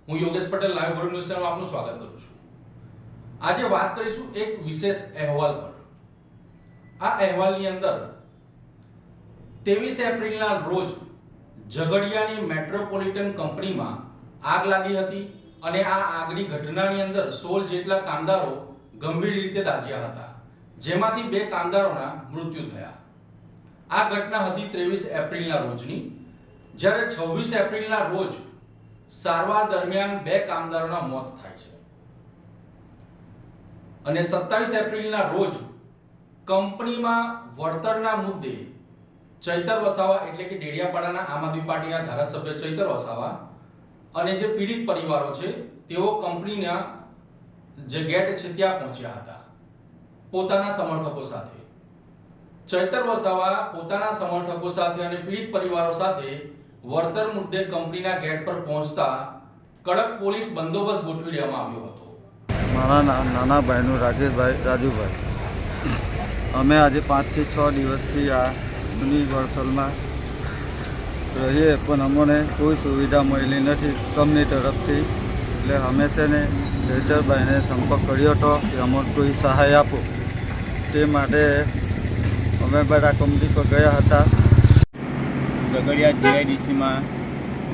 હું Yogesh Patel live board ન્યૂઝમાં આપનું સ્વાગત કરું છું। આજે વાત કરીશું એક વિશેષ અહેવાલ પર। આ અહેવાલની અંદર 23 એપ્રિલના રોજ ઝઘડિયાની મેટ્રોપોલિટન કંપનીમાં આગ લાગી હતી અને આ આગની ઘટનાની અંદર 16 જેટલા કામદારો ગંભીર રીતે દાઝ્યા હતા, જેમાંથી 2 કામદારોના મૃત્યુ થયા। આ ઘટના હતી 23 એપ્રિલના રોજની, જ્યારે 26 એપ્રિલના રોજ સારવાર દરમિયાન 2 કામદારોના મોત થાય છે અને 27 એપ્રિલના રોજ કંપનીમાં વળતરના મુદ્દે ચૈતર વસાવા એટલે કે ડેડિયાપાડાના આમ આદમી પાર્ટીના ધારાસભ્ય ચૈતર વસાવા અને જે પીડિત પરિવારો છે તેઓ કંપનીના જે ગેટ છે ત્યાં પહોંચ્યા હતા પોતાના સમર્થકો સાથે। ચૈતર વસાવા પોતાના સમર્થકો સાથે અને પીડિત પરિવારો સાથે વળતર મુદ્દે કંપનીના ગેટ પર પહોંચતા કડક પોલીસ બંદોબસ્ત ગોઠવી દેવામાં આવ્યો હતો। મારા નાના ભાઈનું રાજુભાઈ અમે આજે 5 થી 6 દિવસથી આ યુનિવર્સલમાં રહીએ, પણ અમને કોઈ સુવિધા મળેલી નથી કંપની તરફથી। એટલે અમે છે ને ચૈતરભાઈને સંપર્ક કર્યો હતો કે અમને કોઈ સહાય આપો, તે માટે અમે બધા કંપની પર ગયા હતા। ઝઘડિયા જીઆઈડીસીમાં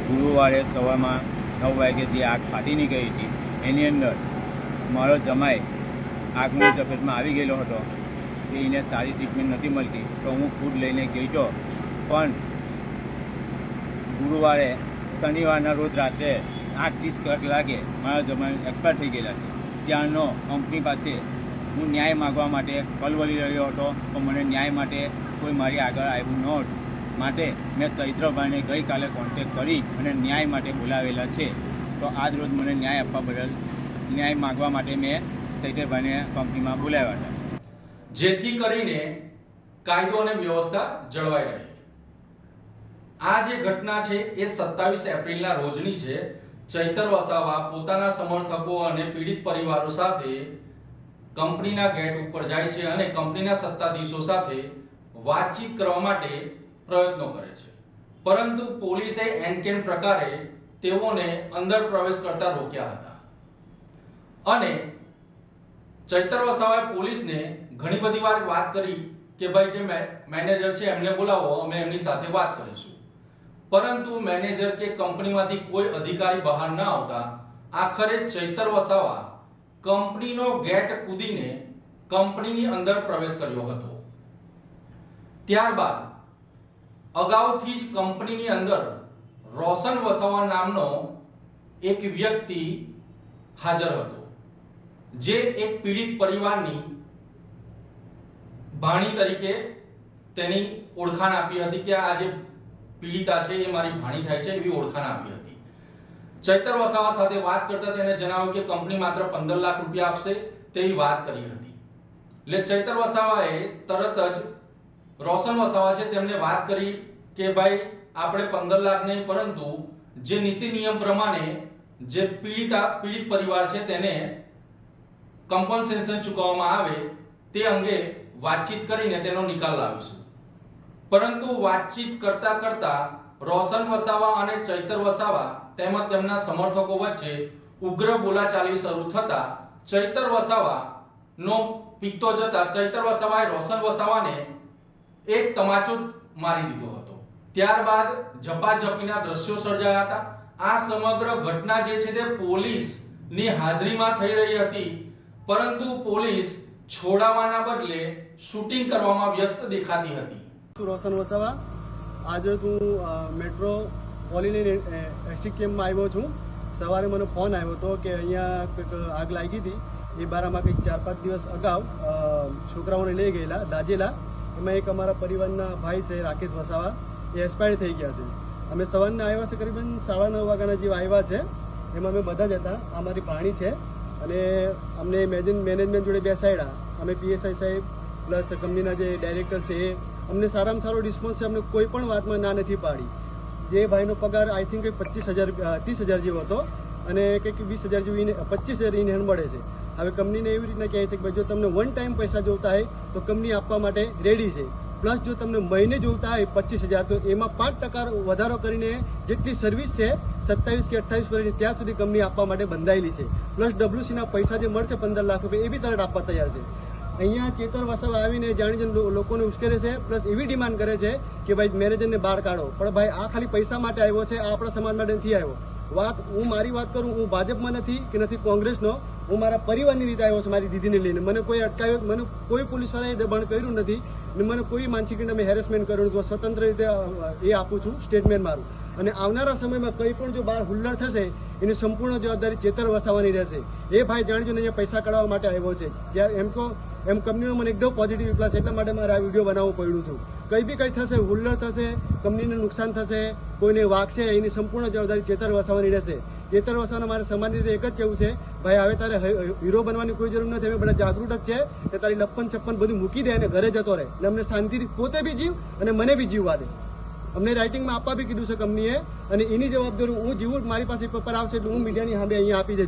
ગુરુવારે સવારમાં 9 વાગે જે આગ ફાટીની ગઈ હતી એની અંદર મારો જમાઈ આગની ઝપેટમાં આવી ગયેલો હતો કે એને સારી ટ્રીટમેન્ટ નથી મળતી, તો હું ફૂડ લઈને ગયો હતો। પણ ગુરુવારે શનિવારના રોજ રાત્રે 8:30 કલાકે મારા જમાઈ એક્સપાયર થઈ ગયેલા છે। ત્યારનો કંપની પાસે હું ન્યાય માગવા માટે કલવલી રહ્યો હતો, પણ મને ન્યાય માટે કોઈ મારી આગળ આવ્યું નહોતું। માટે મેં ચૈત્રભાઈને ગઈકાલે કોન્ટેક કરી અને ન્યાય માટે બોલાવેલા છે। તો આજ રોજ મને ન્યાય આપવા બદલ ન્યાય માગવા માટે મેં ચૈત્રભાઈને કંપનીમાં બોલાવ્યા હતા, જેથી કરીને કાયદો અને વ્યવસ્થા જળવાઈ રહે। આ જે ઘટના છે એ 27 એપ્રિલના રોજની છે। ચૈતર વસાવા પોતાના સમર્થકો અને પીડિત પરિવારો સાથે કંપનીના ગેટ ઉપર જાય છે અને કંપનીના સત્તાધીશો સાથે વાતચીત કરવા માટે પ્રયત્નો કરે છે, પરંતુ પોલીસે એનકેન પ્રકારે તેઓને અંદર પ્રવેશ કરતા રોક્યા હતા અને ચૈતર વસાવાએ પોલીસને ઘણી બધી વાર વાત કરી કે ભાઈ જે મેનેજર છે એમને બોલાવો, અમે એમની સાથે વાત કરીશું, પરંતુ મેનેજર કે કંપનીમાંથી કોઈ અધિકારી બહાર ન આવતા આખરે ચૈતર વસાવા કંપનીનો ગેટ કૂદીને કંપનીની અંદર પ્રવેશ કર્યો હતો। ત્યારબાદ અગાઉથી જ કંપનીની અંદર રોશન વસાવા નામનો એક વ્યક્તિ હાજર હતો, જે એક પીડિત પરિવારની ભાણી તરીકે તેની ઓળખાણ આપી હતી કે આ જે પીડિતા છે એ મારી ભાણી થાય છે એવી ઓળખાણ આપી હતી। ચૈતર વસાવા સાથે વાત કરતા તેને જણાવ્યું કે કંપની માત્ર 15 લાખ રૂપિયા આપશે તેવી વાત કરી હતી। એટલે ચૈતર વસાવાએ તરત જ રોશન વસાવા છે તેમને વાત કરી કે ભાઈ આપણે 15 લાખ નહીં, પરંતુ જે નીતિ નિયમ પ્રમાણે જે પીડિત પરિવાર છે તેને કમ્પન્સેશન ચૂકવવામાં આવે તે અંગે વાતચીત કરીને તેનો નિકાલ લાવીશું। પરંતુ વાતચીત કરતા કરતા રોશન વસાવા અને ચૈતર વસાવા તેમજ તેમના સમર્થકો વચ્ચે ઉગ્ર બોલાચાલી શરૂ થતા ચૈતર વસાવાનો પિત્તો જતા ચૈતર વસાવાએ રોશન વસાવાને એક તમાચો મારી દીધો હતો। ત્યારબાદ ઝપાઝપીના દ્રશ્યો સર્જાયા હતા। આ સમગ્ર ઘટના જે છે તે પોલીસની હાજરીમાં થઈ રહી હતી, પરંતુ પોલીસ છોડાવવાના બદલે શૂટિંગ કરવામાં વ્યસ્ત દેખાતી હતી। રોશન વસાવા આજે હું મેટ્રોપોલિટન એસટી કેમ્પમાં આવ્યો છું। સવારે મને ફોન આવ્યો હતો કે અહીંયા કંઈક આગ લાગી હતી, એ બારામાં કંઈક 4-5 દિવસ અગાઉ છોકરાઓને લઈ ગયેલા દાજેલા। એમાં એક અમારા પરિવારના ભાઈ છે રાકેશ વસાવા, એ એક્સપાયર થઈ ગયા છે। અમે સવારના આવ્યા છે, કરીબન 9:30 વાગ્યાના જેવા આવ્યા છે। એમાં અમે બધા જ હતા, આ મારી ભાણી છે અને અમને મેનેજમેન્ટ જોડે બેસાડ્યા। અમે પીએસઆઈ સાહેબ પ્લસ કંપનીના જે ડાયરેક્ટર છે એ અમને સારામાં સારો રિસ્પોન્સ છે, અમને કોઈ પણ વાતમાં ના નથી પાડી। જે ભાઈનો પગાર આઈ થિંક 30,000 જેવો હતો અને કંઈક 20,000 જેવી 25,000 ઇન હેન્ડ મળે છે। હવે કંપનીને એવી રીતના કહે છે કે ભાઈ જો તમને વન ટાઈમ પૈસા જોતા હોય તો કંપની આપવા માટે રેડી છે, પ્લસ જો તમને મહિને જોઈતા હોય 25,000 તો એમાં 5% વધારો કરીને જેટલી સર્વિસ છે 27 કે 28 વર્ષની ત્યાં સુધી કંપની આપવા માટે બંધાયેલી છે. પ્લસ WCના પૈસા જે મળશે 15 લાખ રૂપિયા એ બી તરત આપવા તૈયાર છે. અહીંયા ચેતર વસાવા આવીને જાણી લોકોને ઉશ્કેરે છે, પ્લસ એવી ડિમાન્ડ કરે છે કે ભાઈ મેનેજરને બહાર કાઢો. પણ ભાઈ આ ખાલી પૈસા માટે આવ્યો છે, આ આપણા સમાજ માટે નથી આવ્યો. હું મારી વાત કરું, હું ભાજપમાં નથી કે નથી કોંગ્રેસનો, હું મારા પરિવારની રીતે આવ્યો છું, મારી દીદીને લઈને. મને કોઈ અટકાવ્યો, મને કોઈ પોલીસવાળાએ દબાણ કર્યું નથી ને મને કોઈ માનસિક રીતે મેં હેરેસમેન્ટ કર્યું નથી. સ્વતંત્ર રીતે એ આપું છું, સ્ટેટમેન્ટ મારું. અને આવનારા સમયમાં કંઈ પણ જો બહાર હુલ્લડ થશે એની સંપૂર્ણ જવાબદારી ચેતર વસાવાની રહેશે. એ ભાઈ જાણજો ને અહીંયા પૈસા કાઢવા માટે આવ્યો છે. જ્યારે એમ કંપનીનો મને એકદમ પોઝિટિવ વિશ્વાસ, એટલા માટે મારે આ વિડીયો બનાવવું પડ્યું હતું. કંઈ થશે, હુલ્લડ થશે, કંપનીને નુકસાન થશે, કોઈને વાગશે, એની સંપૂર્ણ જવાબદારી ચેતર વસાવાની રહેશે. ચેતર વસાવાના મારે સમાજની રીતે એક જ કહેવું છે, ભાઈ હવે તારે હીરો બનવાની કોઈ જરૂર નથી. અમે બધા જાગૃત જ છે કે તારી લપ્પન છપ્પન બધું મૂકી દે અને ઘરે જતો રહે અને અમને શાંતિથી પોતે બી જીવ અને મને બી જીવવા દે. અમને રાઇટિંગમાં આપવા બી કીધું છે કંપનીએ, અને એની જવાબદારી હું જીવું, મારી પાસે પેપર આવશે એટલે હું મીડિયાની સામે અહીંયા આપી દે.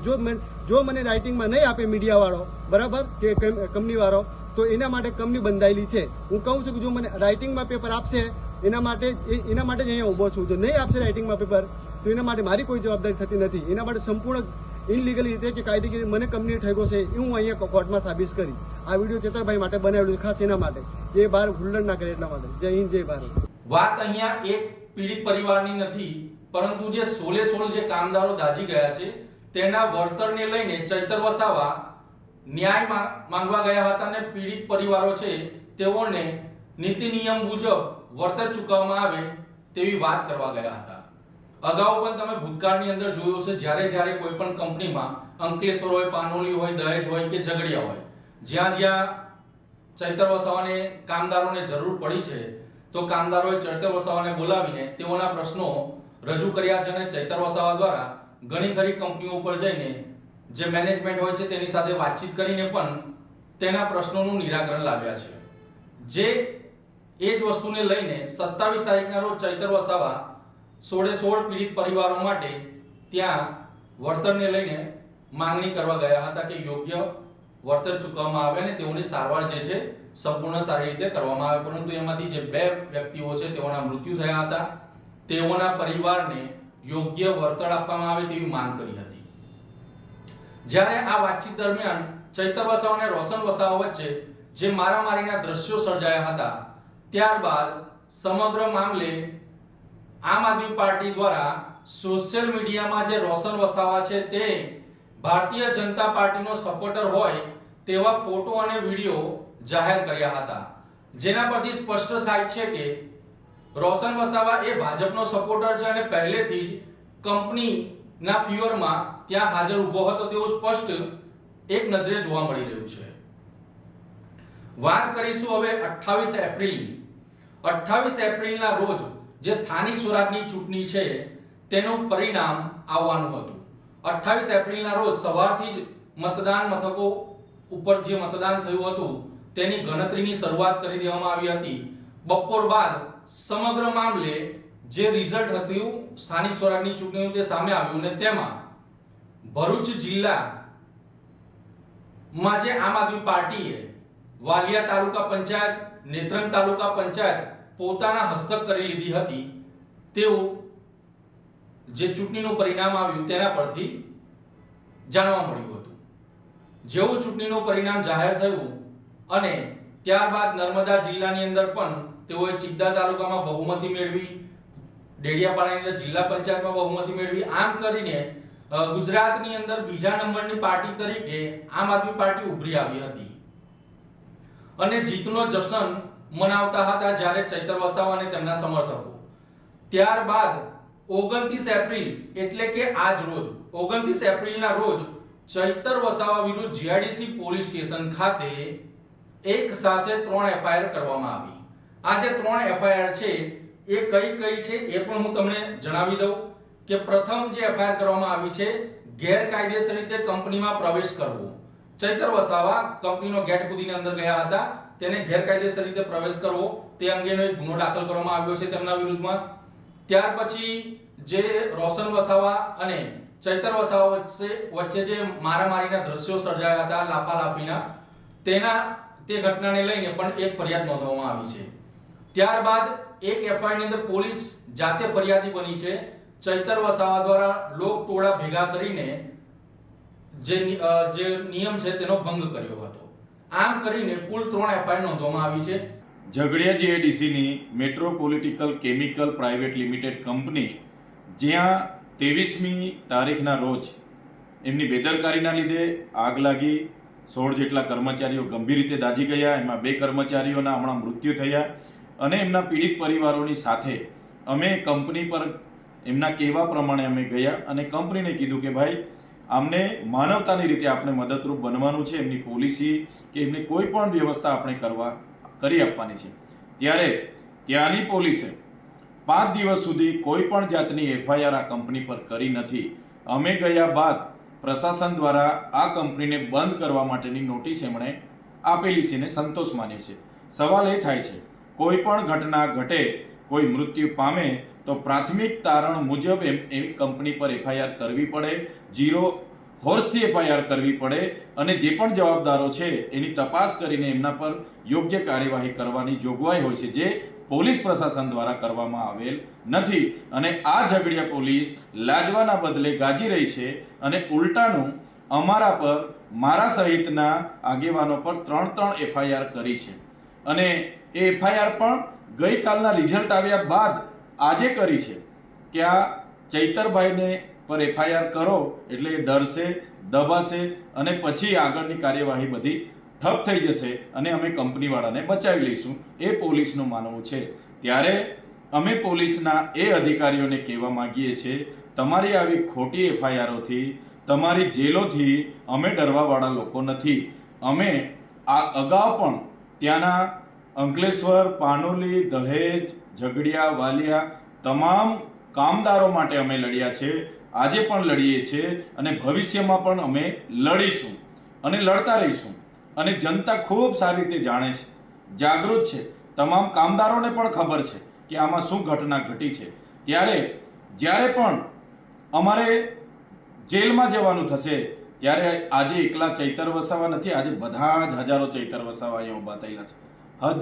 જો મને રાઇટિંગમાં નહીં આપે મીડિયાવાળો, બરાબર, કે કંપનીવાળો, તો એના માટે કંપની બંધાયેલી છે. હું કહું છું કે જો મને રાઇટિંગમાં પેપર આપશે એના માટે જ અહીંયા ઊભો છું. જો નહીં આપશે રાઇટિંગમાં પેપર તો એના માટે મારી કોઈ જવાબદારી થતી નથી. એના માટે સંપૂર્ણ ઇનલીગલી રીતે કે કાયદેકીય મને કંપની ઠેકો છે એ હું અહીંયા કોર્ટમાં સાબિત કરી. આ વિડીયો ચેતરભાઈ માટે બનાવેલું છે, ખાસ એના માટે, જે બહાર હુલ્લડ ના કરે એટલા માટે. જય હિન્દ, જય ભારત. વાત અહીંયા એક પીડિત પરિવારની નથી, પરંતુ જે 16 જે કામદારો દાઝી ગયા છે તેના વળતરને લઈને ચૈતર વસાવા ન્યાય માંગવા ગયા હતા અને પીડિત પરિવારો છે તેઓને નીતિ નિયમ મુજબ વળતર ચૂકવવામાં આવે તેવી વાત કરવા ગયા હતા. અગાઉ પણ તમે ભૂતકાળની અંદર જોયું છે, જ્યારે કોઈ પણ કંપનીમાં અંકલેશ્વર હોય, પાનોલી હોય, દહેજ હોય કે ઝઘડિયા હોય, જ્યાં ચૈતર વસાવાને કામદારોને જરૂર પડી છે તો કામદારોએ ચૈતર વસાવાને બોલાવીને તેઓના પ્રશ્નો રજૂ કર્યા છે અને ચૈતર વસાવા દ્વારા ઘણી ખરી કંપનીઓ ઉપર જઈને જે મેનેજમેન્ટ હોય છે તેની સાથે વાતચીત કરીને પણ તેના પ્રશ્નોનું નિરાકરણ લાવ્યા છે. જે એ જ વસ્તુને લઈને 27 તારીખના રોજ ચૈતર વસાવા 16 પીડિત પરિવારો માટે ત્યાં વળતરને લઈને માંગણી કરવા ગયા હતા કે યોગ્ય વળતર ચૂકવવામાં આવે અને તેઓની સારવાર જે છે સંપૂર્ણ સારી રીતે કરવામાં આવે. પરંતુ એમાંથી જે 2 વ્યક્તિઓ છે તેઓના મૃત્યુ થયા હતા, તેઓના પરિવારને યોગ્ય વળતર આપવામાં આવે તેવી માંગ કરી હતી. જ્યારે આ વાતચીત દરમિયાન ચૈતર વસાવા અને રોશન વસાવા વચ્ચે જે મારામારીના દ્રશ્યો સર્જાયા હતા, ત્યારબાદ સમગ્ર મામલે આમ આદમી પાર્ટી દ્વારા સોશિયલ મીડિયામાં જે રોશન વસાવા છે તે ભારતીય જનતા પાર્ટીનો સપોર્ટર હોય તેવા ફોટો અને વિડીયો જાહેર કર્યા હતા, જેના પરથી સ્પષ્ટ થાય છે કે રોશન વસાવા એ ભાજપનો સપોર્ટર છે અને પહેલેથી જ કંપનીના ફ્યુઅરમાં ત્યાં હાજર ઊભો હતો તેવું સ્પષ્ટ એક નજરે જોવા મળી રહ્યું છે. વાત કરીશું હવે 28 એપ્રિલની. 28 એપ્રિલના રોજ જે સ્થાનિક સ્વરાજની ચૂંટણી છે તેનું પરિણામ આવવાનું હતું. 28 એપ્રિલના રોજ સવારથી જ મતદાન મથકો ઉપર જે મતદાન થયું હતું તેની ગણતરીની શરૂઆત કરી દેવામાં આવી હતી. બપોર બાદ સમગ્ર મામલે જે રિઝલ્ટ હતું સ્થાનિક સ્વરાજની ચૂંટણીનું તે સામે આવ્યું અને તેમાં ભરૂચ જિલ્લામાં જે આમ આદમી પાર્ટીએ વાલિયા તાલુકા પંચાયત, નેત્રંગ તાલુકા પંચાયત પોતાના હસ્તક કરી લીધી હતી તેવું જે ચૂંટણીનું પરિણામ આવ્યું તેના પરથી જાણવા મળ્યું હતું. જેવું ચૂંટણીનું પરિણામ જાહેર થયું અને ત્યારબાદ નર્મદા જિલ્લાની અંદર પણ તેઓએ ચિકદા તાલુકામાં બહુમતી મેળવી, ડેડિયાપાડાની અંદર જિલ્લા પંચાયતમાં બહુમતી મેળવી. આમ કરીને ગુજરાતની અંદર બીજા નંબરની પાર્ટી તરીકે આમ આદમી પાર્ટી ઉભરી આવી હતી અને જીતનો જશ્ન મનાવતા હતા જ્યારે ચૈતર વસાવા અને તેમના સમર્થકો. ત્યારબાદ 29 એપ્રિલ એટલે કે આજ રોજ 29 એપ્રિલના રોજ ચૈતર વસાવા વિરુદ્ધ જીઆઈડીસી પોલીસ સ્ટેશન ખાતે એક સાથે 3 એફઆઈઆર કરવામાં આવી. આ જે 3 એફઆઈઆર છે એ કઈ છે એ પણ હું તમને જણાવી દઉં કે પ્રથમ જે એફઆઈઆર કરવામાં આવી છે ગેરકાયદેસર રીતે કંપનીમાં પ્રવેશ કરવો. ચૈતર વસાવા કંપનીનો ગેટ કૂદીને અંદર ગયા હતા, તેને ગેરકાયદેસર રીતે પ્રવેશ કરવો તે અંગેનો એક ગુનો દાખલ કરવામાં આવ્યો છે તેમના વિરુદ્ધમાં. ત્યાર પછી જે રોશન વસાવા અને ચૈતર વસાવા વચ્ચે જે મારામારીના દ્રશ્યો સર્જાયા હતા લાફાલાફીના, તે ઘટનાને લઈને પણ એક ફરિયાદ નોંધવામાં આવી છે. ત્યારબાદ એક એફઆઈઆર ની અંદર પોલીસ જાતે ફરિયાદી બની છે. ચૈતર વસાવા દ્વારા લોક ટોળા ભેગા કરીને જે નિયમ છે તેનો ભંગ કર્યો હતો. આમ કરીને કુલ 3 એફઆઈઆર નોંધવામાં આવી છે. ઝઘડિયા જીઆઈડીસીની metropolitical chemical private limited company, જ્યાં 23મી તારીખના રોજ એમની બેદરકારીના લીધે આગ લાગી, 16 જેટલા કર્મચારીઓ ગંભીર રીતે દાઝી ગયા. એમાં 2 કર્મચારીઓના હમણાં મૃત્યુ થયા અને એમના પીડિત પરિવારોની સાથે અમે કંપની પર એમના કહેવા પ્રમાણે અમે ગયા અને કંપનીને કીધું કે ભાઈ આમને માનવતાની રીતે આપણે મદદરૂપ બનવાનું છે, એમની પોલિસી કે એમની કોઈ પણ વ્યવસ્થા આપણે કરી આપવાની છે. ત્યારે ત્યાંની પોલીસે 5 દિવસ સુધી કોઈ પણ જાતની એફઆઈઆર આ કંપની પર કરી નથી. અમે ગયા બાદ પ્રશાસન દ્વારા આ કંપનીને બંધ કરવા માટેની નોટિસ એમણે આપેલી છે ને સંતોષ માન્યો છે. સવાલ એ થાય છે, કોઈ પણ ઘટના ઘટે, કોઈ મૃત્યુ પામે તો પ્રાથમિક તારણ મુજબ એવી કંપની પર એફઆઈઆર કરવી પડે, 0 હોર્સથી એફઆઈઆર કરવી પડે અને જે પણ જવાબદારો છે એની તપાસ કરીને એમના પર યોગ્ય કાર્યવાહી કરવાની જોગવાઈ હોય છે, જે પોલીસ પ્રશાસન દ્વારા કરવામાં આવેલ નથી. અને આ ઝઘડિયા પોલીસ લાજવાના બદલે ગાજી રહી છે અને ઉલટાનું અમારા પર, મારા સહિતના આગેવાનો પર 3 એફઆઈઆર કરી છે. અને એ એફઆઈઆર પણ ગઈકાલના રિઝલ્ટ આવ્યા બાદ આજે કરી છે કે આ ચૈતરભાઈને પર એફઆઈઆર કરો એટલે એ ડરશે, દબાશે અને પછી આગળની કાર્યવાહી બધી ઠપ થઈ જશે અને અમે કંપનીવાળાને બચાવી લઈશું, એ પોલીસનું માનવું છે. ત્યારે અમે પોલીસના એ અધિકારીઓને કહેવા માંગીએ છીએ, તમારી આવી ખોટી એફઆઈઆરોથી, તમારી જેલોથી અમે ડરવાવાળા લોકો નથી. અમે આ અગાઉ પણ ત્યાંના અંકલેશ્વર, પાનોલી, દહેજ, ઝઘડિયા, વાલિયા તમામ કામદારો માટે અમે લડ્યા છે, આજે પણ લડીએ છીએ અને ભવિષ્યમાં પણ અમે લડીશું અને લડતા રહીશું. અને જનતા ખૂબ સારી રીતે જાણે છે, જાગૃત છે. તમામ કામદારોને પણ ખબર છે કે આમાં શું ઘટના ઘટી છે. ત્યારે જ્યારે પણ અમારે જેલમાં જવાનું થશે ત્યારે આજે એકલા ચૈતર વસાવા નથી, આજે બધા જ હજારો ચૈતર વસાવા અહીંયા ઊભા થયેલા છે.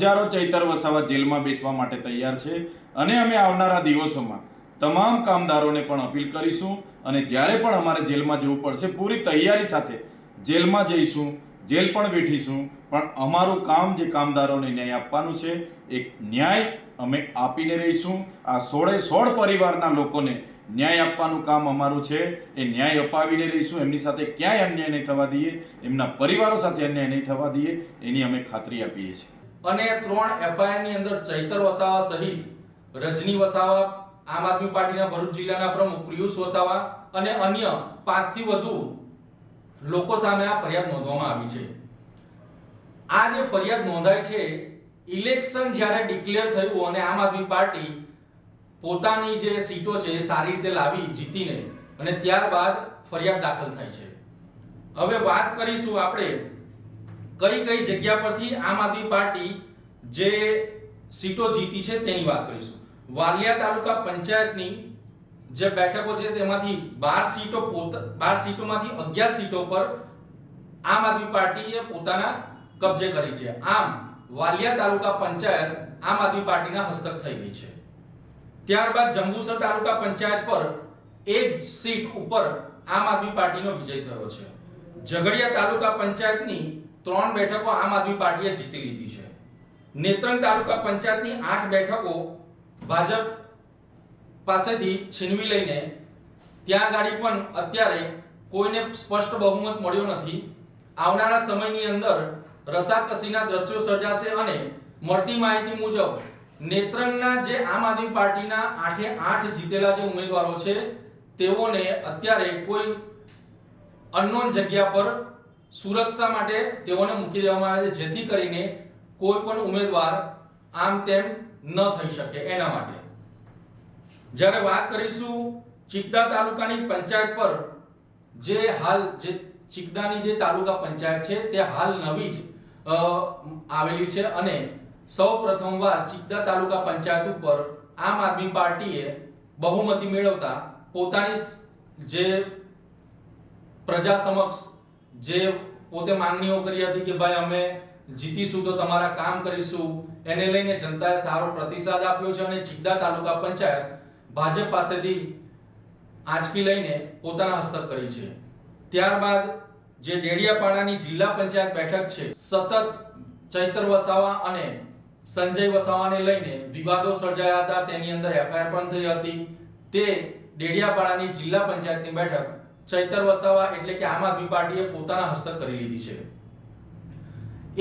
હજારો ચૈતર વસાવા જેલમાં બેસવા માટે તૈયાર છે. અને અમે આવનારા દિવસોમાં તમામ કામદારોને પણ અપીલ કરીશું અને જ્યારે પણ અમારે જેલમાં જવું પડશે પૂરી તૈયારી સાથે જેલમાં જઈશું, જેલ પણ બેઠીશું. પણ અમારું કામ જે કામદારોને ન્યાય આપવાનું છે એ ન્યાય અમે આપીને રહીશું. આ 16 પરિવારના લોકોને ન્યાય આપવાનું કામ અમારું છે, એ ન્યાય અપાવીને રહીશું. એમની સાથે ક્યાંય અન્યાય નહીં થવા દઈએ, એમના પરિવારો સાથે અન્યાય નહીં થવા દઈએ, એની અમે ખાતરી આપીએ છીએ. અને 3 એફઆઈઆર ની અંદર ચૈતર વસાવા સહિત રજની વસાવા, આમ આદમી પાર્ટીના ભરૂચ જિલ્લાના પ્રમુખ પિયુષ વસાવા અને અન્ય 5 થી વધુ લોકો સામે આ ફરિયાદ નોંધવામાં આવી છે. આ જે ફરિયાદ નોંધાઈ છે, ઇલેક્શન જ્યારે ડિક્લેર થયું અને આમ આદમી પાર્ટી પોતાની જે સીટો છે એ સારી રીતે લાવી જીતીને, અને ત્યારબાદ ફરિયાદ દાખલ થઈ છે. હવે વાત કરીશું આપણે કઈ જગ્યા પરથી આમ આદમી પાર્ટી જે સીટો જીતી છે તેની વાત કરીશું. વાલિયા તાલુકા પંચાયતની જે બેઠકો છે તેમાંથી 12 સીટોમાંથી 11 સીટો પર આમ આદમી પાર્ટીએ પોતાના કબજે કરી છે. આમ વાલિયા તાલુકા પંચાયત આમ આદમી પાર્ટીના હસ્તક થઈ ગઈ છે. ત્યારબાદ જંબુસર તાલુકા પંચાયત પર 1 સીટ ઉપર આમ આદમી પાર્ટીનો વિજય થયો છે. ઝઘડિયા તાલુકા પંચાયતની 3 બેઠકો આમ આદમી પાર્ટીએ જીતી લીધી છે. નેત્રંગ તાલુકા પંચાયતની 8 બેઠકો ભાજપ પાસેથી છીનવી લઈને ત્યાં ગાડી પણ અત્યારે કોઈને સ્પષ્ટ બહુમત મળ્યો નથી. આવનારા સમયની અંદર રસાકસીના દ્રશ્યો સર્જાશે અને મળતી માહિતી મુજબ નેત્રંગના જે આમ આદમી પાર્ટીના 8 જીતેલા જે ઉમેદવારો છે તેઓને અત્યારે કોઈ અનનોન જગ્યા પર સુરક્ષા માટે તેઓને મૂકી દેવામાં આવે છે, જેથી કરીને કોઈ પણ ઉમેદવાર આમ તેમ ન થઈ શકે એના માટે. જ્યારે વાત કરીશું ચિકદા તાલુકાની પંચાયત પર, જે ચિકદાની જે તાલુકા પંચાયત છે તે હાલ નવી જ આવેલી છે અને સૌ પ્રથમવાર ચિકદા તાલુકા પંચાયત ઉપર આમ આદમી પાર્ટીએ બહુમતી મેળવતા પોતાની જે પ્રજા સમક્ષ જે પોતે માંગણીઓ કરી હતી કે ભાઈ અમે જીતીશું તો તમારા કામ કરીશું, એને લઈને જનતાએ સારો પ્રતિસાદ આપ્યો છે અને ચિકદા તાલુકા પંચાયત ભાજપ પાસેથી આંચકી લઈને પોતાના હસ્તક કરી છે. ત્યારબાદ જે ડેડિયાપાડાની જિલ્લા પંચાયત બેઠક છે, સતત ચૈતર વસાવા અને સંજય વસાવાને લઈને વિવાદો સર્જાયા હતા. તેની અંદર એફઆઈઆર પણ થઈ હતી. તે ડેડિયાપાડાની જિલ્લા પંચાયતની બેઠક ચૈતર વસાવા એટલે કે આમ આદમી પાર્ટીએ પોતાના હસ્તક કરી લીધી છે.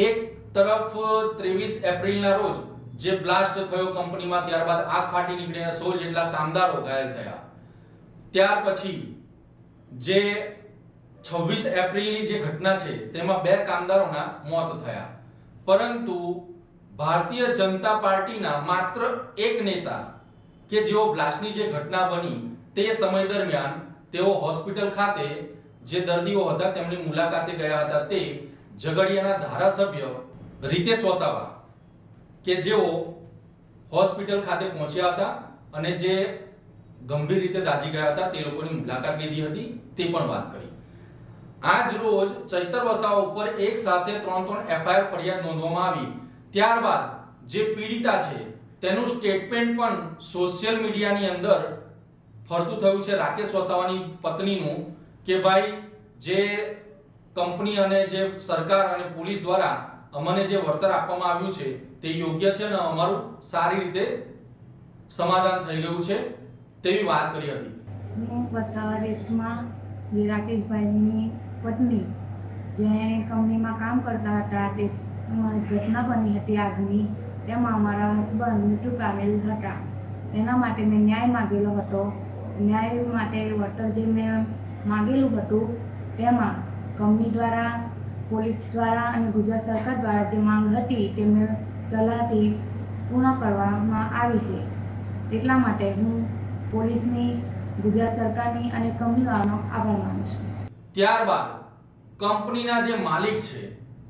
એક તરફ 23 એપ્રિલના રોજ જે બ્લાસ્ટ થયો કંપનીમાં, ત્યારબાદ આગ ફાટી નીકળીને 16 જેટલા કામદારો ઘાયલ થયા. ત્યાર પછી જે 26 એપ્રિલની જે ઘટના છે તેમાં 2 કામદારોના મોત થયા. પરંતુ ભારતીય જનતા પાર્ટીના માત્ર એક નેતા કે જેઓ બ્લાસ્ટની જે ઘટના બની તે સમય દરમિયાન તેઓ હોસ્પિટલ ખાતે જે દર્દીઓ હતા તેમની મુલાકાતે ગયા હતા, તે ઝઘડિયાના ધારાસભ્ય રીતેશ વસાવા કે જેઓ હોસ્પિટલ ખાતે પહોંચ્યા હતા અને જે ગંભીર રીતે દાઝી ગયા હતા તે લોકોની મુલાકાત લીધી હતી, તે પણ વાત કરી. આજ રોજ ચૈતર વસાવા ઉપર એક સાથે 3 એફઆઈઆર ફરિયાદ નોંધવામાં આવી. ત્યારબાદ જે પીડિતા છે તેનું સ્ટેટમેન્ટ પણ સોશિયલ મીડિયાની અંદર ફરતું થયું છે, રાકેશ વસાવાની પત્નીનું, કે ભાઈ જે કંપની અને જે સરકાર અને પોલીસ દ્વારા અમને જે વળતર આપવામાં આવ્યું છે તે યોગ્ય છે અને અમારું સારી રીતે સમાધાન થઈ ગયું છે તેવી વાત કરી હતી. હું વસાવા રેસમાં જે રાકેશભાઈની પત્ની જે કંપનીમાં કામ કરતા હતા તે ઘટના બની હતી આગની, તેમાં અમારા હસબન્ડ મૃત્યુ પામેલ હતા. એના માટે મેં ન્યાય માગેલો હતો. ન્યાય માટે વળતર જે મેં માગેલું હતું તેમાં કંપની દ્વારા, પોલીસ દ્વારા અને ગુજરાત સરકાર દ્વારા જે માંગ હતી તે મેં સલાહથી પૂર્ણ કરવામાં આવી છે. એટલા માટે હું પોલીસની, ગુજરાત સરકારની અને કંપનીવાળાનો આભાર માનું છું. ત્યારબાદ કંપનીના જે માલિક છે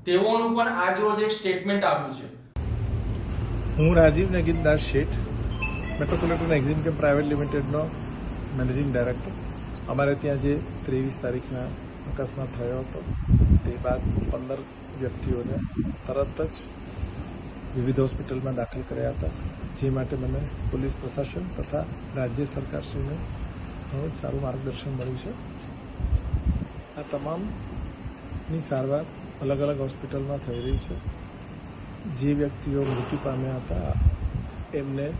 તેઓનું પણ આજ રોજ એક સ્ટેટમેન્ટ આવ્યું છે. હું રાજીવ નગીનદાસ શેઠ, મેટ્રોપોલિટન એક્ઝિમ પ્રાઇવેટ લિમિટેડનો મેનેજિંગ ડાયરેક્ટર. અમારે ત્યાં જે 23 તારીખના અકસ્માત થયો હતો તે બાદ 15 વ્યક્તિઓને તરત જ વિવિધ હોસ્પિટલમાં દાખલ કર્યા હતા, જે માટે મને પોલીસ પ્રશાસન તથા રાજ્ય સરકારશ્રીને ઘણું જ સારું માર્ગદર્શન મળ્યું છે. આ તમામની સારવાર અલગ અલગ હોસ્પિટલમાં થઈ રહી છે. જે વ્યક્તિઓ મૃત્યુ પામ્યા હતા એમના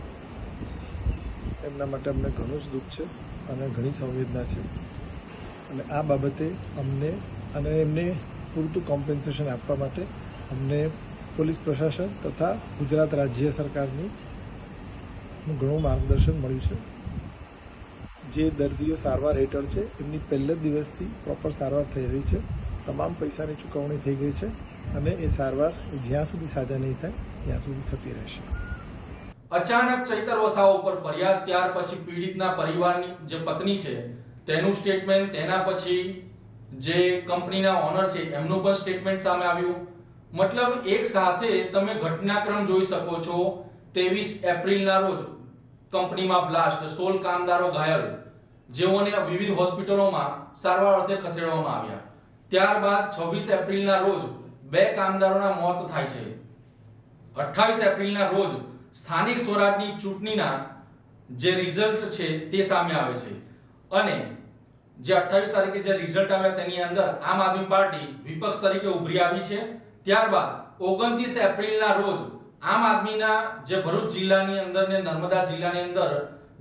માટે અમને ઘણું જ દુઃખ છે અને ઘણી સંવેદના છે. અને આ બાબતે અમને અને એમને પૂરતું કોમ્પન્સેશન આપવા માટે અમને પોલીસ પ્રશાસન તથા ગુજરાત રાજ્ય સરકારની ઘણું માર્ગદર્શન મળ્યું છે. જે દર્દીઓ સારવાર હેઠળ છે એમની પહેલા દિવસથી પ્રોપર સારવાર થઈ રહી છે. તમામ પૈસાની ચૂકવણી થઈ ગઈ છે અને એ સારવાર જ્યાં સુધી સાજા નહીં થાય ત્યાં સુધી થતી રહેશે. અચાનક ચૈતર વસાવા ઉપર ફરિયાદ, ત્યાર પછી પીડિતના પરિવારની જે પત્ની છે તેનું સ્ટેટમેન્ટ, તેના પછી જે કંપનીના ઓનર છે એમનું પણ સ્ટેટમેન્ટ સામે આવ્યું. મતલબ એક સાથે તમે ઘટનાક્રમ જોઈ શકો છો. 23 એપ્રિલના રોજ કંપનીમાં બ્લાસ્ટ, 16 કામદારો ઘાયલ, જેઓને વિવિધ હોસ્પિટલોમાં સારવાર અર્થે ખસેડવામાં આવ્યા. ત્યારબાદ 26 એપ્રિલના રોજ 2 કામદારોના મોત થાય છે. 28 એપ્રિલના રોજ સ્થાનિક સ્વરાજની ચૂંટણીના જે રિઝલ્ટ છે તે સામે આવે છે અને જે 28 તારીખે જે રિઝલ્ટ આવ્યા તેની અંદર આમ આદમી પાર્ટી વિપક્ષ તરીકે ઉભરી આવી છે. ત્યારબાદ 29 એપ્રિલના રોજ આમ આદમીના જે ભરૂચ જિલ્લાની અંદર ને નર્મદા જિલ્લાની અંદર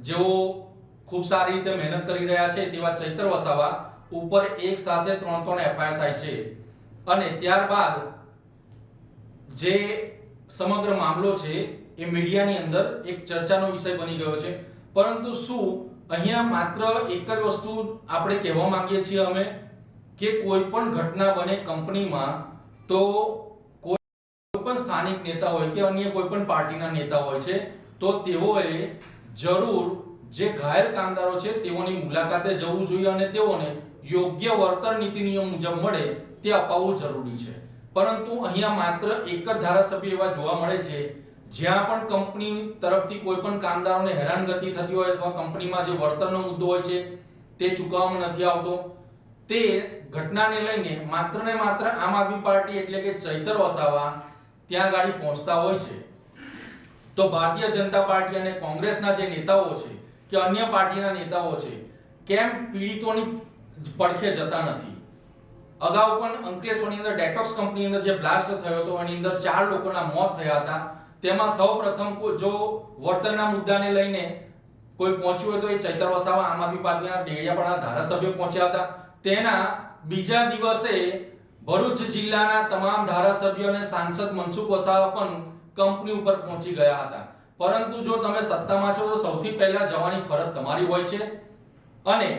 જેઓ ખૂબ સારી રીતે મહેનત કરી રહ્યા છે તેવા ચૈતર વસાવા ઉપર એક સાથે 3 એફઆઈઆર થાય છે. અને ત્યારબાદ જે સમગ્ર મામલો છે એ મીડિયાની અંદર એક ચર્ચાનો વિષય બની ગયો છે. પરંતુ શું અહીંયા માત્ર એક જ વસ્તુ આપણે કહેવા માંગીએ છીએ અમે કે કોઈ પણ ઘટના બને કંપનીમાં તો કોઈ પણ સ્થાનિક નેતા હોય કે અન્ય કોઈ પણ પાર્ટીના નેતા હોય છે તો તેઓએ જરૂર જે ઘાયલ કામદારો છે તેઓની મુલાકાતે જવું જોઈએ અને તેઓને યોગ્ય વળતર નીતિ નિયમ મુજબ મળે તે અપાવવું જરૂરી છે. પરંતુ અહીંયા માત્ર એક જ ધારાસભ્ય એવા જોવા મળે છે જ્યાં પણ કંપની તરફથી કોઈ પણ કામદારોને હેરાનગતિ થતી હોય અથવા કંપનીમાં જે વળતરનો મુદ્દો હોય છે તે ચૂકવવામાં નથી આવતો. તે ઘટનાને લઈને માત્ર ને માત્ર આમ આદમી પાર્ટી એટલે કે ચૈતર વસાવા ત્યાં આગળ પહોંચતા હોય છે, તો ભારતીય જનતા પાર્ટી અને કોંગ્રેસના જે નેતાઓ છે કે અન્ય પાર્ટીના નેતાઓ છે, કેમ પીડિતોની પડખે જતા નથી? અગાઉ પણ અંકલેશ્વરની અંદર ડેટોક્સ કંપની અંદર જે બ્લાસ્ટ થયો હતો એની અંદર 4 લોકોના મોત થયા હતા. તેમાં સૌપ્રથમ જો વળતરના મુદ્દાને લઈને કોઈ પહોંચ્યું હોય તો એ ચૈતર વસાવા આમ આદમી પાર્ટીના ડેડિયાપાડાના ધારાસભ્ય પહોંચ્યા હતા. તેના બીજા દિવસે ભરૂચ જિલ્લાના તમામ ધારાસભ્યો અને સાંસદ મનસુખ વસાવા પણ કંપની ઉપર પહોંચી ગયા હતા. પરંતુ જો તમે સત્તામાં છો તો સૌથી પહેલા જવાની ફરજ તમારી હોય છે અને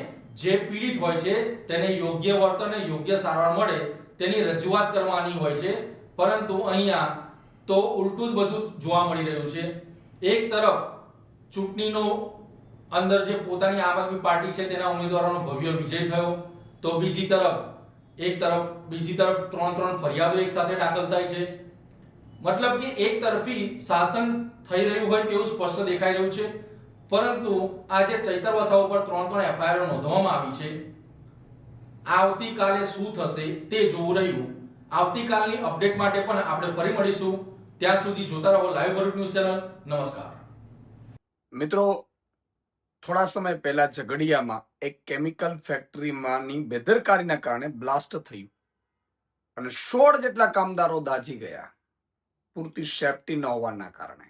જે પીડિત હોય છે તેને યોગ્ય વળતર અને યોગ્ય સારવાર મળે તેની રજૂઆત કરવાની હોય છે. પરંતુ અહીંયા તો ઉલટું જ બધું જોવા મળી રહ્યું છે. એક તરફ ચૂંટણીનો અંદર જે પોતાની આમ આદમી પાર્ટી છે તેના ઉમેદવારોનો ભવ્ય વિજય થયો, તો બીજી તરફ 3 ફરિયાદો એક સાથે દાખલ થાય છે. મતલબ કે એક તરફી શાસન થઈ રહ્યું હોય તેવું સ્પષ્ટ દેખાઈ રહ્યું છે. પરંતુ આજે ચૈતર વસાવા પર 3 એફઆઈઆર નોંધવામાં આવી છે. આવતીકાલે શું થશે તે જોવું રહ્યું. આવતીકાલની અપડેટ માટે પણ આપણે ફરી મળીશું. ત્યાં સુધી જોતા રહો લાઈવ ભરૂચ ન્યૂઝ ચેનલ. નમસ્કાર મિત્રો, થોડા સમય પહેલા ઝઘડિયામાં એક કેમિકલ ફેક્ટરીમાંની બેદરકારીના કારણે બ્લાસ્ટ થયું અને 16 જેટલા કામદારો દાઝી ગયા, પૂરતી સેફટી ન હોવાના કારણે,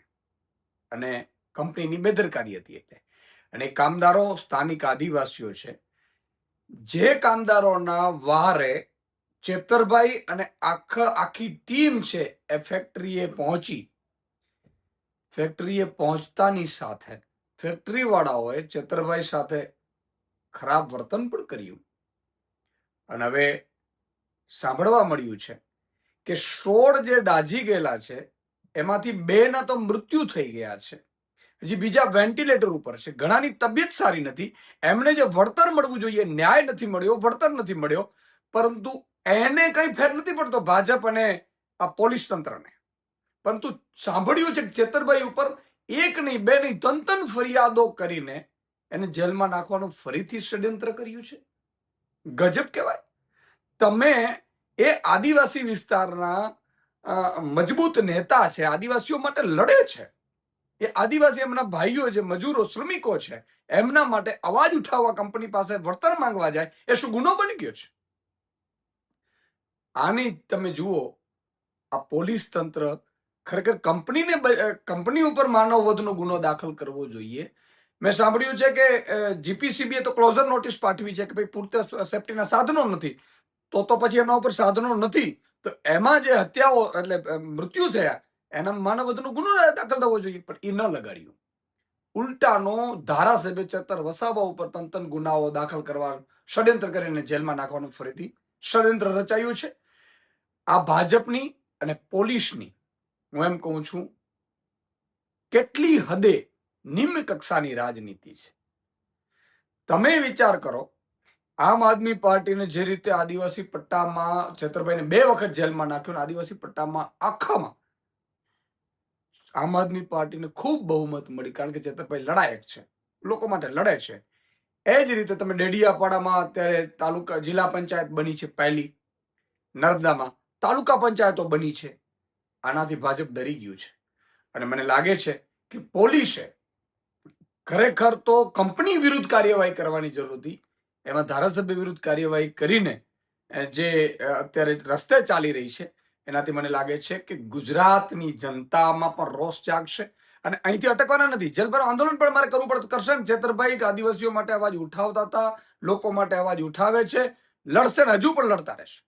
અને કંપનીની બેદરકારી હતી. એટલે અને કામદારો સ્થાનિક આદિવાસીઓ છે. જે કામદારોના વારે ચેતરભાઈ અને આખી ટીમ છે એ ફેક્ટરીએ પહોંચતાની સાથે ફેક્ટરી વાળાઓએ ચેતરભાઈ સાથે ખરાબ વર્તન પણ કર્યું. અને હવે સાંભળવા મળ્યું છે કે 16 જે દાઝી ગયેલા છે એમાંથી 2ના તો મૃત્યુ થઈ ગયા છે, હજી બીજા વેન્ટિલેટર ઉપર છે. ઘણાની તબિયત સારી નથી. એમને જે વળતર મળવું જોઈએ, ન્યાય નથી મળ્યો, વળતર નથી મળ્યો. પરંતુ એને કઈ ફેર નથી પડતો ભાજપ અને આ પોલીસ તંત્રને. પરંતુ સાંભળ્યું છે કે ચેતરભાઈ ઉપર 1 નહીં 2 નહીં 3 ફરિયાદો કરીને એને જેલમાં નાખવાનું ફરીથી ષડયંત્ર કર્યું છે. ગજબ કહેવાય. તમે એ આદિવાસી વિસ્તારના મજબૂત નેતા છે, આદિવાસીઓ માટે લડે છે. એ આદિવાસી એમના ભાઈઓ જે મજૂરો શ્રમિકો છે એમના માટે અવાજ ઉઠાવવા કંપની પાસે વળતર માંગવા જાય, એ શું ગુનો બની ગયો છે? આની તમે જુઓ, આ પોલીસ તંત્ર ખરેખર કંપની ઉપર માનવ વધનો ગુનો દાખલ કરવો જોઈએ. મેં સાંભળ્યું છે કે જીપીસીબીએ તો ક્લોઝર નોટિસ પાઠવી છે કે ભાઈ પૂરતા સેફટીના સાધનો નથી, તો પછી એમના ઉપર સાધનો નથી તો એમાં જે હત્યાઓ એટલે મૃત્યુ થયા એના માનવ વધનો ગુનો દાખલ થવો જોઈએ. પણ એ ન લગાડ્યું. ઉલટાનો ધારાસભ્ય ચેતર વસાવા ઉપર 3 ગુનાઓ દાખલ કરવા ષડયંત્ર કરીને જેલમાં નાખવાનું ફરીથી ષડયંત્ર રચાયું છે. આ ભાજપની અને પોલીસની હું એમ કહું છું કેટલી હદે નિમ્ન કક્ષાની રાજનીતિ છે. તમે વિચાર કરો, આમ આદમી પાર્ટીને જે રીતે આદિવાસી પટ્ટામાં ચેતરભાઈને 2 વખત જેલમાં નાખ્યો, આદિવાસી પટ્ટામાં આખામાં આમ આદમી પાર્ટીને ખૂબ બહુમત મળી, કારણ કે ચેતરભાઈ લડાયક છે, લોકો માટે લડે છે. એ જ રીતે તમે ડેડિયાપાડામાં અત્યારે તાલુકા જિલ્લા પંચાયત બની છે, પહેલી નર્મદામાં તાલુકા પંચાયતો બની છે. આનાથી ભાજપ ડરી ગયું છે. અને મને લાગે છે કે પોલીસે ખરેખર તો કંપની વિરુદ્ધ કાર્યવાહી કરવાની જરૂર હતી. એમાં ધારાસભ્ય વિરુદ્ધ કાર્યવાહી કરીને જે અત્યારે રસ્તે ચાલી રહી છે એનાથી મને લાગે છે કે ગુજરાતની જનતામાં પણ રોષ જાગશે અને અહીંથી અટકવાના નથી. જેલભરો આંદોલન પણ મારે કરવું પડતું કરશે. ચેતરભાઈ આદિવાસીઓ માટે અવાજ ઉઠાવતા હતા, લોકો માટે અવાજ ઉઠાવે છે, લડશે ને હજુ પણ લડતા રહેશે.